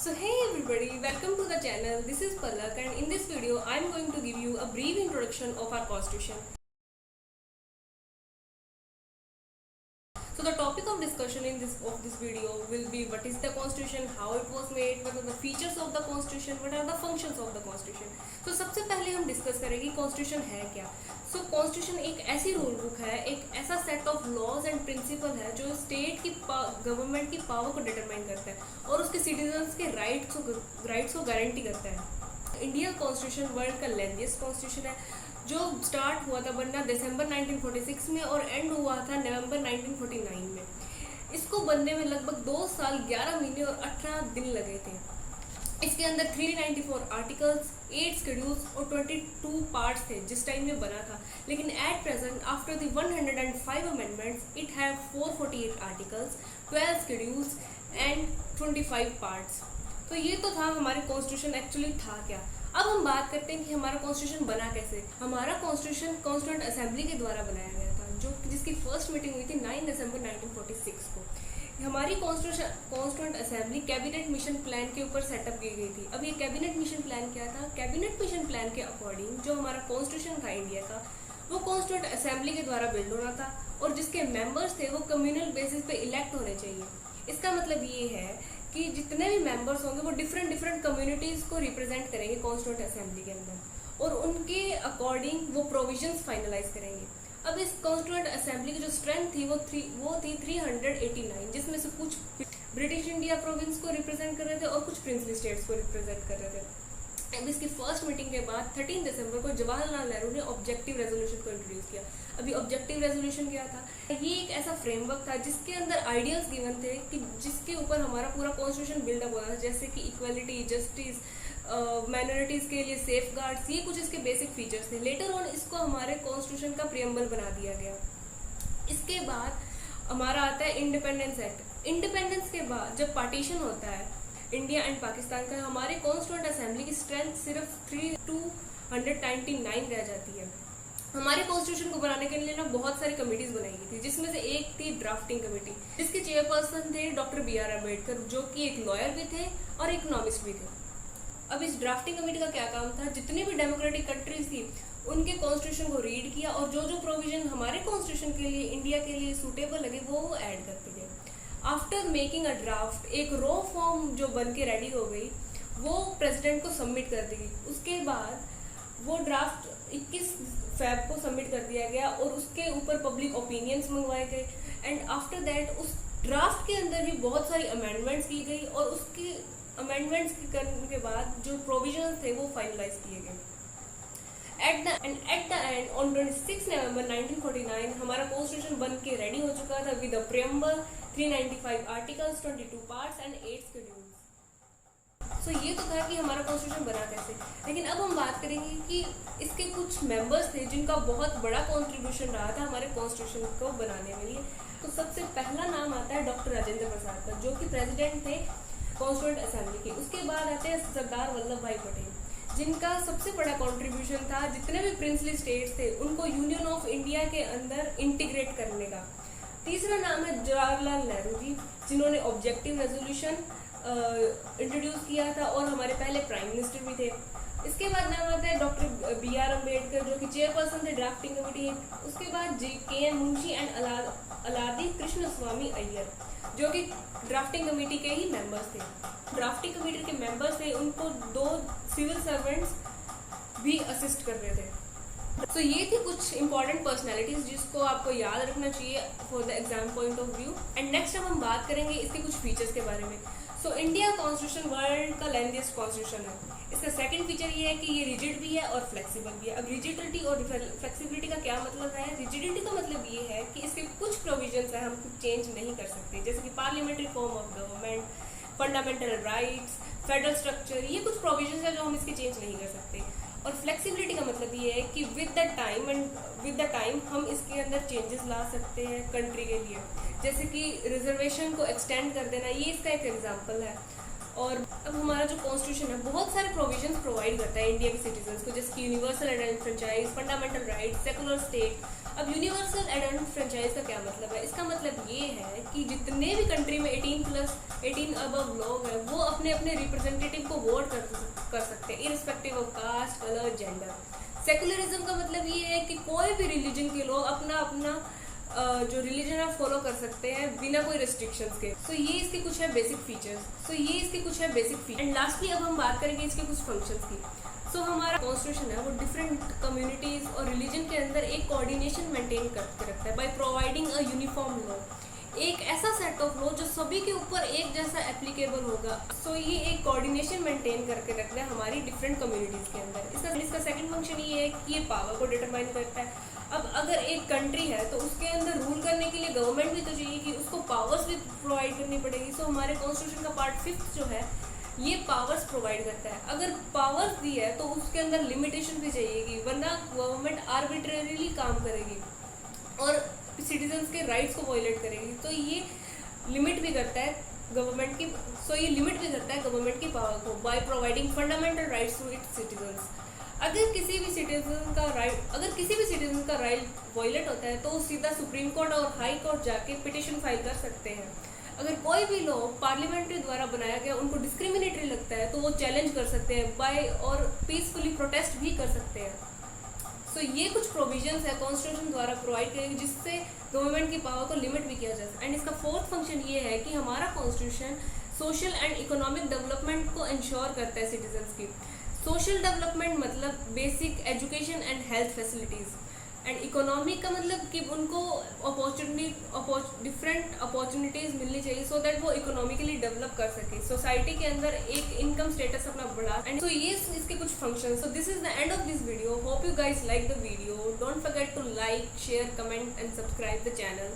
So hey everybody, welcome to the channel. This is Palak and in this video I am going to give you a brief introduction of our constitution. So the topic of discussion in this video will be what is the constitution, how it was made, what are the features of the constitution, what are the functions of the constitution. So सबसे पहले हम discuss करेंगे constitution है क्या. So constitution एक ऐसी rule book है, एक ऐसा set of laws and principle है जो स्टेट की गवर्नमेंट की पावर को डिटरमाइन करता है और उसके सिटीजन्स के राइट्स को गारंटी करता है. इंडिया कॉन्स्टिट्यूशन वर्ल्ड का लेंथीएस्ट कॉन्स्टिट्यूशन है जो स्टार्ट हुआ था बनना दिसंबर 1946 में और एंड हुआ था नवंबर 1949 में. इसको बनने में लगभग 2 साल 11 महीने और 18 दिन लगे थे. इसके अंदर 394 आर्टिकल्स, 8 शेड्यूल्स और 22 पार्ट्स थे जिस टाइम में बना था. लेकिन at present after the 105 amendments it have 448 articles, 12 schedules and 25 parts. तो ये तो था हमारे कॉन्स्टिट्यूशन एक्चुअली था क्या. अब हम बात करते हैं कि हमारा कॉन्स्टिट्यूशन बना कैसे. हमारा कॉन्स्टिट्यूशन कॉन्स्टिट्यूएंट असेंबली के द्वारा बनाया गया था जिसकी फर्स्ट मीटिंग हुई थी 9 दिसंबर 1946 को. हमारी constituent assembly cabinet mission plan के ऊपर सेटअप की गई थी. अब ये कैबिनेट मिशन प्लान क्या था? कैबिनेट मिशन प्लान के अकॉर्डिंग जो हमारा कॉन्स्टिट्यूशन था इंडिया का वो कॉन्स्टिट्यूएंट असेंबली के द्वारा बिल्ड होना था और जिसके मेंबर्स थे वो कम्युनल बेसिस पे इलेक्ट होने चाहिए. इसका मतलब ये है कि जितने भी मेंबर्स होंगे वो डिफरेंट कम्युनिटीज को रिप्रेजेंट करेंगे कॉन्स्टिट्यूएंट असेंबली के अंदर और उनके अकॉर्डिंग वो प्रोविजंस फाइनलाइज करेंगे. अब इस कॉन्स्टिट्यूएंट असेंबली की जो स्ट्रेंथ थी वो थी 389 जिसमें से कुछ ब्रिटिश इंडिया प्रोविंस को रिप्रेजेंट कर रहे थे और कुछ प्रिंसली स्टेट्स को रिप्रेजेंट कर रहे थे. अब इसकी फर्स्ट मीटिंग के बाद 13 दिसंबर को जवाहरलाल नेहरू ने ऑब्जेक्टिव रेजोल्यूशन को इंट्रोड्यूस किया. अभी ऑब्जेक्टिव रेजोल्यूशन क्या था? ये एक ऐसा फ्रेमवर्क था जिसके अंदर आइडियल्स गिवन थे कि जिसके ऊपर हमारा पूरा कॉन्स्टिट्यूशन बिल्डअप होता था, जैसे कि इक्वालिटी, जस्टिस, माइनॉरिटीज के लिए सेफ गार्ड्स, ये कुछ इसके बेसिक फीचर्स थे. लेटर ऑन इसको हमारे कॉन्स्टिट्यूशन का प्रियम्बल बना दिया गया. इसके बाद हमारा आता है इंडिपेंडेंस एक्ट. इंडिपेंडेंस के बाद जब पार्टीशन होता है इंडिया एंड पाकिस्तान का, हमारे कॉन्स्टिट्यूएंट असेंबली की स्ट्रेंथ सिर्फ 399 रह जाती है. हमारे कॉन्स्टिट्यूशन को बनाने के लिए ना बहुत सारी कमेटीज बनाई गई थी जिसमें से एक थी ड्राफ्टिंग कमेटी जिसके चेयरपर्सन थे डॉक्टर B.R. अम्बेडकर जो कि एक लॉयर भी थे और इकोनॉमिस्ट भी थे. अब इस ड्राफ्टिंग कमेटी का क्या काम था? जितनी भी डेमोक्रेटिक कंट्रीज थी उनके कॉन्स्टिट्यूशन को रीड किया और जो प्रोविजन हमारे कॉन्स्टिट्यूशन के लिए इंडिया के लिए सूटेबल लगे वो ऐड करते गए. आफ्टर मेकिंग अ ड्राफ्ट एक रॉ फॉर्म जो बन के रेडी हो गई वो प्रेसिडेंट को सबमिट कर दी गई. उसके बाद वो ड्राफ्ट 21 फेब को सबमिट कर दिया गया और उसके ऊपर पब्लिक ओपिनियंस मंगवाए गए. एंड आफ्टर दैट उस ड्राफ्ट के अंदर भी बहुत सारी अमेंडमेंट्स की गई और उसके अमेंडमेंट्स करने के बाद जो प्रोविजंस थे वो फाइनलाइज किए गए. At the end on 26 November 1949 हमारा कॉन्स्टिट्यूशन बन के रेडी हो चुका था with a preamble, 395 articles, 22 parts and 8 schedules. So ये तो था कि हमारा कॉन्स्टिट्यूशन बना कैसे. लेकिन अब हम बात करेंगे कि इसके कुछ मेंबर्स थे जिनका बहुत बड़ा कंट्रीब्यूशन रहा था हमारे कॉन्स्टिट्यूशन को बनाने में लिए. तो सबसे पहला नाम आता है डॉक्टर राजेंद्र प्रसाद का जो कि प्रेसिडेंट थे कॉन्स्टिट्यूएंट असेंबली के. उसके बाद आते हैं सरदार वल्लभ भाई पटेल जिनका सबसे बड़ा कंट्रीब्यूशन था जितने भी प्रिंसली स्टेट्स थे उनको यूनियन ऑफ इंडिया के अंदर इंटीग्रेट करने का. तीसरा नाम है जवाहरलाल नेहरू जी जिन्होंने ऑब्जेक्टिव रेजोल्यूशन इंट्रोड्यूस किया था और हमारे पहले प्राइम मिनिस्टर भी थे. इसके बाद नाम आता है डॉक्टर B.R. अम्बेडकर जो कि चेयरपर्सन थे ड्राफ्टिंग कमेटी. उसके बाद K.M. मुंशी एंड अलादी कृष्ण स्वामी अय्यर जो कि ड्राफ्टिंग कमेटी के ही मेंबर्स थे. ड्राफ्टिंग कमेटी के मेंबर्स थे उनको 2 सिविल सर्वेंट्स भी असिस्ट कर रहे थे. तो ये थी कुछ इंपॉर्टेंट पर्सनैलिटीज जिसको आपको याद रखना चाहिए for the exam point of view. And next अब हम बात करेंगे इसके कुछ फीचर्स के बारे में. सो इंडिया कॉन्स्टिट्यूशन वर्ल्ड का लेंथीएस्ट कॉन्स्टिट्यूशन है. इसका सेकंड फीचर ये है कि ये रिजिड भी है और फ्लेक्सिबल भी है. अब रिजिडिटी और फ्लेक्सिबिलिटी का क्या मतलब है? रिजिडिटी का मतलब ये है कि इसके कुछ प्रोविजंस है हम कुछ चेंज नहीं कर सकते जैसे कि parliamentary form of government, fundamental rights, federal structure, ये कुछ प्रोविजंस है जो हम इसके चेंज नहीं कर सकते. और फ्लेक्सिबिलिटी का मतलब ये है कि विद द टाइम हम इसके अंदर चेंजेस ला सकते हैं कंट्री के लिए, जैसे कि रिजर्वेशन को एक्सटेंड कर देना, ये इसका एक एग्जांपल है. और अब हमारा जो कॉन्स्टिट्यूशन है बहुत सारे प्रोविजंस प्रोवाइड करता है इंडिया के सिटीजन्स को, जैसे कि universal adult franchise, fundamental right, secular state. अब यूनिवर्सल एडल्ट फ्रेंचाइज का क्या मतलब है? इसका मतलब ये है कि जितने भी कंट्री में 18 अबव लोग हैं वो अपने अपने रिप्रेजेंटेटिव को वोट कर सकते हैं, irrespective of caste, colour, gender. Secularism का मतलब ये है कि कोई भी रिलीजन के लोग अपना अपना जो रिलीजन है फॉलो कर सकते हैं बिना कोई रेस्ट्रिक्शंस के। तो ये इसके कुछ है बेसिक फीचर्स। एंड लास्टली अब हम बात करेंगे इसके कुछ फंक्शंस की। सो हमारा कॉन्स्टिट्यूशन है वो डिफरेंट कम्युनिटीज और रिलीजन के अंदर एक कोऑर्डिनेशन मेंटेन करके रखता है by providing a uniform law, एक ऐसा सेट ऑफ लॉ जो सभी के ऊपर एक जैसा एप्लीकेबल होगा। सो ये एक कोऑर्डिनेशन मेंटेन करके रखता है हमारी डिफरेंट कम्युनिटीज के अंदर। इसका सेकंड फंक्शन ये है कि ये पावर को डिटरमाइन करता है। अब अगर एक कंट्री है तो उसके अंदर रूल करने के लिए गवर्नमेंट भी तो चाहिए कि उसको पावर्स भी प्रोवाइड करनी पड़ेगी। सो हमारे कॉन्स्टिट्यूशन का पार्ट 5 जो है ये पावर्स प्रोवाइड करता है। अगर पावर्स दी है तो उसके अंदर लिमिटेशन भी चाहिएगी, वरना गवर्नमेंट आर्बिट्रेरीली काम करेगी और सिटीजन्स के राइट्स को वायलेट करेगी। तो ये लिमिट भी करता है गवर्नमेंट की पावर को by providing fundamental rights to its citizens. अगर किसी भी सिटीजन का राइट वायलेट होता है तो वो सीधा सुप्रीम कोर्ट और हाई कोर्ट जाके पिटिशन फाइल कर सकते हैं। अगर कोई भी लॉ पार्लियामेंट्री द्वारा बनाया गया उनको डिस्क्रिमिनेटरी लगता है तो वो चैलेंज कर सकते हैं बाय और पीसफुली प्रोटेस्ट भी कर सकते हैं। सो ये कुछ प्रोविजंस है कॉन्स्टिट्यूशन द्वारा प्रोवाइड किए जिससे गवर्नमेंट की पावर को लिमिट भी किया जा सकता है। एंड इसका फोर्थ फंक्शन ये है कि हमारा constitution social and economic development को इंश्योर करता है सिटीजन्स की। सोशल डेवलपमेंट मतलब basic education and health facilities, and economic का मतलब कि उनको डिफरेंट अपॉर्चुनिटीज़ मिलनी चाहिए सो दैट वो इकोनॉमिकली डेवलप कर सके, सोसाइटी के अंदर एक इनकम स्टेटस अपना बढ़ा। एंड सो ये इसके कुछ function. So this is the end of this video. Hope you guys like the video. Don't forget to like, share, comment and subscribe the channel.